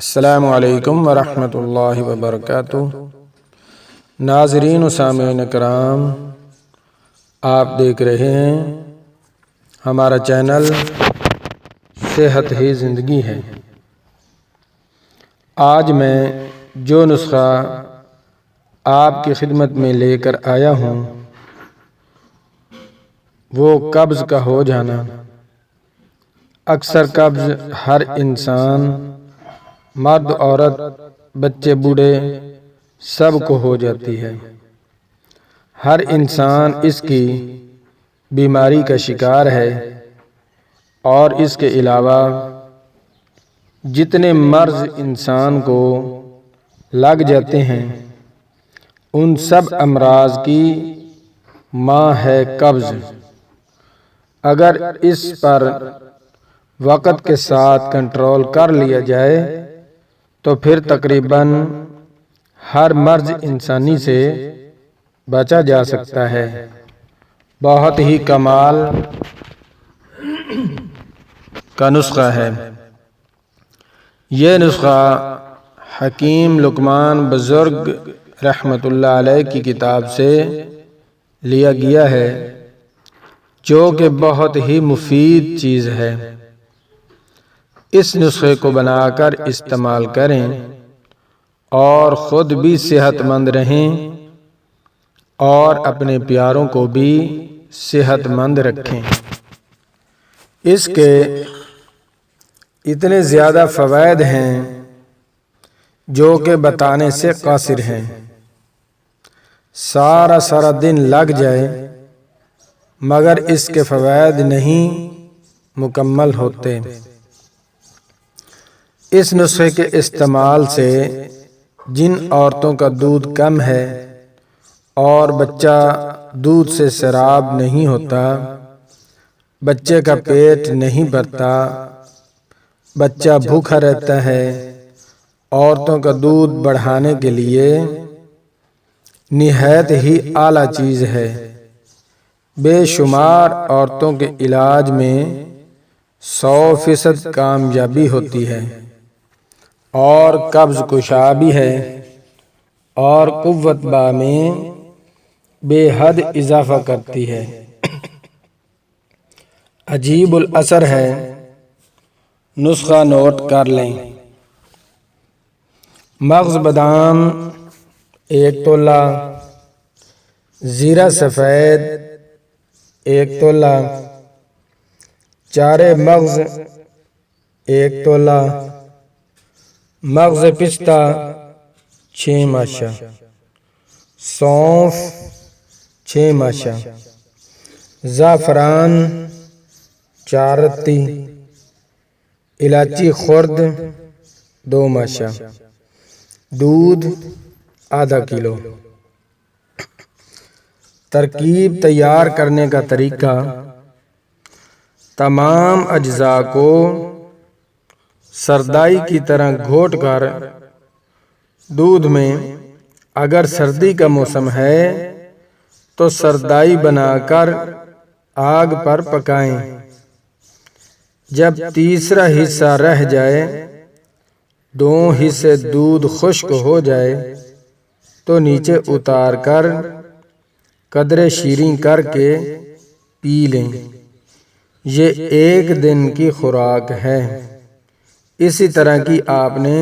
السلام علیکم ورحمۃ اللہ وبرکاتہ۔ ناظرین و سامعین کرام، آپ دیکھ رہے ہیں ہمارا چینل صحت ہی زندگی ہے۔ آج میں جو نسخہ آپ کی خدمت میں لے کر آیا ہوں وہ قبض کا ہو جانا۔ اکثر قبض ہر انسان، مرد عورت، بچے بوڑھے سب کو ہو جاتی ہے۔ ہر انسان اس کی بیماری کا شکار ہے، اور اس کے علاوہ جتنے مرض انسان کو لگ جاتے ہیں ان سب امراض کی ماں ہے قبض۔ اگر اس پر وقت کے ساتھ کنٹرول کر لیا جائے تو پھر تقریباً ہر مرض انسانی سے بچا جا سکتا ہے۔ بہت ہی کمال کا نسخہ ہے۔ یہ نسخہ حکیم لقمان بزرگ رحمۃ اللہ علیہ کی کتاب سے لیا گیا ہے، جو کہ بہت ہی مفید چیز ہے۔ اس نسخے کو بنا کر استعمال کریں اور خود بھی صحت مند رہیں اور اپنے پیاروں کو بھی صحت مند رکھیں۔ اس کے اتنے زیادہ فوائد ہیں جو کہ بتانے سے قاصر ہیں۔ سارا دن لگ جائے مگر اس کے فوائد نہیں مکمل ہوتے۔ اس نسخے کے استعمال سے جن عورتوں کا دودھ کم ہے اور بچہ دودھ سے سیراب نہیں ہوتا، بچے کا پیٹ نہیں بھرتا، بچہ بھوکا رہتا ہے، عورتوں کا دودھ بڑھانے کے لیے نہایت ہی اعلیٰ چیز ہے۔ بے شمار عورتوں کے علاج میں 100% کامیابی ہوتی ہے، اور قبض کشا بھی ہے، اور قوت با میں بے حد اضافہ کرتی ہے۔ عجیب الاثر ہے، نسخہ نوٹ کر لیں۔ مغز بادام 1 تولہ، زیرہ سفید 1 تولہ، چارے مغز 1 تولہ، مغز پستہ 6 ماشا، سونف 6 ماشا، زعفران 4 رتی، الائچی خرد 2 ماشا، دودھ ½ کلو۔ ترکیب تیار کرنے کا طریقہ: تمام اجزاء کو سردائی کی طرح گھوٹ کر دودھ میں، اگر سردی کا موسم ہے تو سردائی بنا کر آگ پر پکائیں۔ جب تیسرا حصہ رہ جائے، 2 حصے دودھ خشک ہو جائے تو نیچے اتار کر قدرے شیریں کر کے پی لیں۔ یہ 1 دن کی خوراک ہے۔ اسی طرح کی آپ نے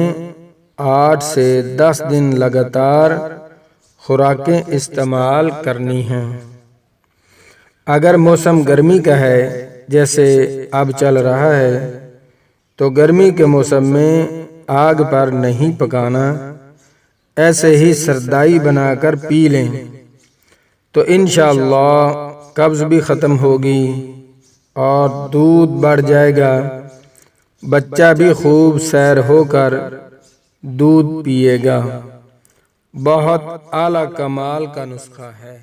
8 سے 10 دن لگاتار خوراکیں استعمال کرنی ہیں۔ اگر موسم گرمی کا ہے جیسے اب چل رہا ہے تو گرمی کے موسم میں آگ پر نہیں پکانا، ایسے ہی سردائی بنا کر پی لیں تو انشاءاللہ قبض بھی ختم ہوگی اور دودھ بڑھ جائے گا، بچہ بھی خوب سیر ہو کر دودھ پیے گا۔ بہت اعلیٰ کمال کا نسخہ ہے۔